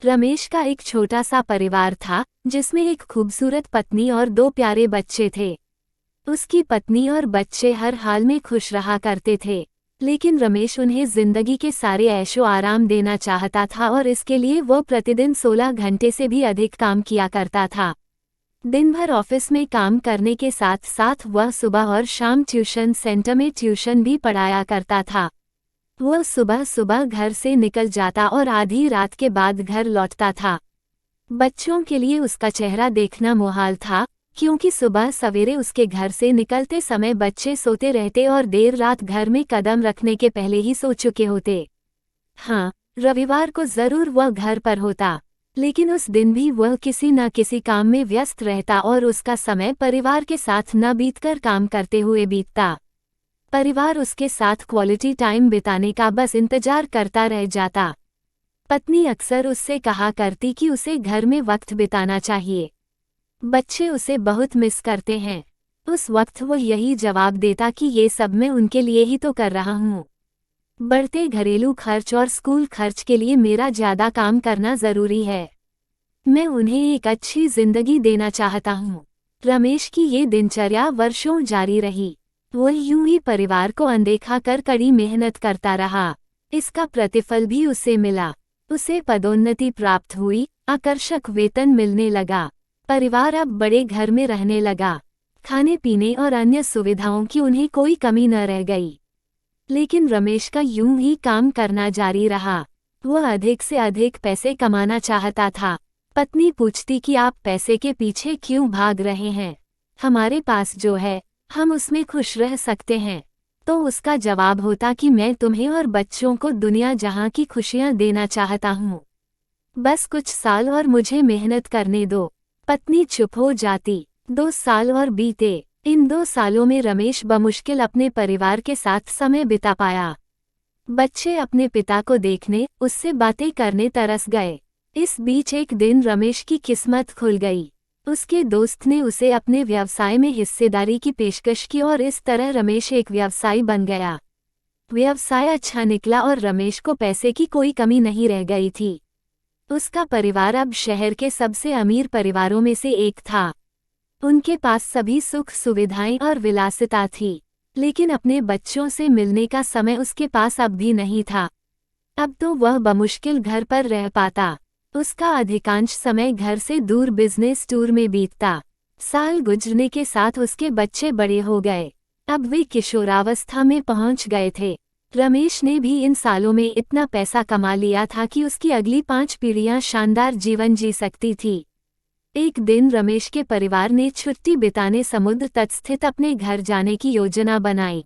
रमेश का एक छोटा सा परिवार था जिसमें एक खूबसूरत पत्नी और 2 प्यारे बच्चे थे। उसकी पत्नी और बच्चे हर हाल में खुश रहा करते थे, लेकिन रमेश उन्हें जिंदगी के सारे ऐशो आराम देना चाहता था और इसके लिए वो प्रतिदिन 16 घंटे से भी अधिक काम किया करता था। दिन भर ऑफिस में काम करने के साथ साथ वह सुबह और शाम ट्यूशन सेंटर में ट्यूशन भी पढ़ाया करता था। वह सुबह सुबह घर से निकल जाता और आधी रात के बाद घर लौटता था। बच्चों के लिए उसका चेहरा देखना मुहाल था, क्योंकि सुबह सवेरे उसके घर से निकलते समय बच्चे सोते रहते और देर रात घर में कदम रखने के पहले ही सो चुके होते। हाँ, रविवार को जरूर वह घर पर होता, लेकिन उस दिन भी वह किसी न किसी काम में व्यस्त रहता और उसका समय परिवार के साथ न बीतकर काम करते हुए बीतता। परिवार उसके साथ क्वालिटी टाइम बिताने का बस इंतजार करता रह जाता। पत्नी अक्सर उससे कहा करती कि उसे घर में वक्त बिताना चाहिए। बच्चे उसे बहुत मिस करते हैं। उस वक्त वो यही जवाब देता कि ये सब मैं उनके लिए ही तो कर रहा हूँ। बढ़ते घरेलू खर्च और स्कूल खर्च के लिए मेरा ज्यादा काम करना जरूरी है। मैं उन्हें एक अच्छी जिंदगी देना चाहता हूँ। रमेश की ये दिनचर्या वर्षों जारी रही। वह यूं ही परिवार को अनदेखा कर कड़ी मेहनत करता रहा। इसका प्रतिफल भी उसे मिला। उसे पदोन्नति प्राप्त हुई, आकर्षक वेतन मिलने लगा। परिवार अब बड़े घर में रहने लगा। खाने पीने और अन्य सुविधाओं की उन्हें कोई कमी न रह गई। लेकिन रमेश का यूं ही काम करना जारी रहा। वह अधिक से अधिक पैसे कमाना चाहता था। पत्नी पूछती कि आप पैसे के पीछे क्यों भाग रहे हैं? हमारे पास जो है हम उसमें खुश रह सकते हैं। तो उसका जवाब होता कि मैं तुम्हें और बच्चों को दुनिया जहां की खुशियां देना चाहता हूँ। बस कुछ साल और मुझे मेहनत करने दो। पत्नी चुप हो जाती। 2 साल और बीते। इन 2 सालों में रमेश बमुश्किल अपने परिवार के साथ समय बिता पाया। बच्चे अपने पिता को देखने, उससे बातें करने तरस गए। इस बीच एक दिन रमेश की किस्मत खुल गई। उसके दोस्त ने उसे अपने व्यवसाय में हिस्सेदारी की पेशकश की और इस तरह रमेश एक व्यवसायी बन गया। व्यवसाय अच्छा निकला और रमेश को पैसे की कोई कमी नहीं रह गई थी। उसका परिवार अब शहर के सबसे अमीर परिवारों में से एक था। उनके पास सभी सुख सुविधाएं और विलासिता थी, लेकिन अपने बच्चों से मिलने का समय उसके पास अब भी नहीं था। अब तो वह बमुश्किल घर पर रह पाता। उसका अधिकांश समय घर से दूर बिजनेस टूर में बीतता। साल गुजरने के साथ उसके बच्चे बड़े हो गए। अब वे किशोरावस्था में पहुंच गए थे। रमेश ने भी इन सालों में इतना पैसा कमा लिया था कि उसकी अगली 5 पीढ़ियां शानदार जीवन जी सकती थी। एक दिन रमेश के परिवार ने छुट्टी बिताने समुद्र तट स्थित अपने घर जाने की योजना बनाई।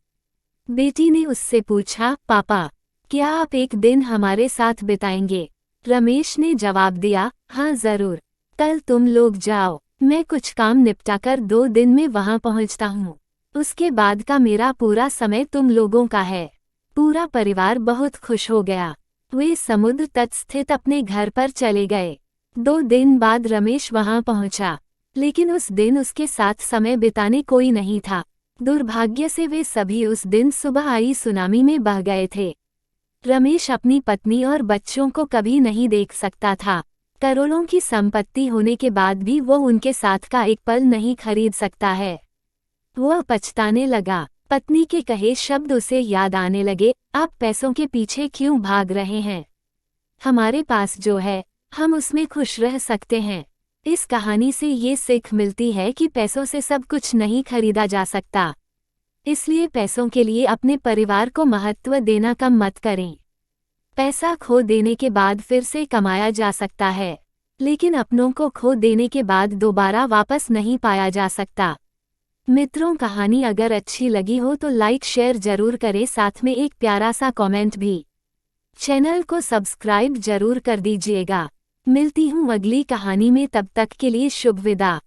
बेटी ने उससे पूछा, पापा, क्या आप एक दिन हमारे साथ बिताएंगे? रमेश ने जवाब दिया, हाँ जरूर। कल तुम लोग जाओ, मैं कुछ काम निपटाकर 2 दिन में वहां पहुंचता हूँ। उसके बाद का मेरा पूरा समय तुम लोगों का है। पूरा परिवार बहुत खुश हो गया। वे समुद्र तट स्थित अपने घर पर चले गए। 2 दिन बाद रमेश वहां पहुंचा, लेकिन उस दिन उसके साथ समय बिताने कोई नहीं था। दुर्भाग्य से वे सभी उस दिन सुबह आई सुनामी में बह गए थे। रमेश अपनी पत्नी और बच्चों को कभी नहीं देख सकता था। करोड़ों की संपत्ति होने के बाद भी वो उनके साथ का एक पल नहीं खरीद सकता है। वह पछताने लगा। पत्नी के कहे शब्द उसे याद आने लगे, आप पैसों के पीछे क्यों भाग रहे हैं? हमारे पास जो है हम उसमें खुश रह सकते हैं। इस कहानी से ये सीख मिलती है कि पैसों से सब कुछ नहीं खरीदा जा सकता। इसलिए पैसों के लिए अपने परिवार को महत्व देना कम मत करें। पैसा खो देने के बाद फिर से कमाया जा सकता है, लेकिन अपनों को खो देने के बाद दोबारा वापस नहीं पाया जा सकता। मित्रों, कहानी अगर अच्छी लगी हो तो लाइक शेयर जरूर करें, साथ में एक प्यारा सा कमेंट भी। चैनल को सब्सक्राइब जरूर कर दीजिएगा। मिलती हूँ अगली कहानी में, तब तक के लिए शुभ विदा।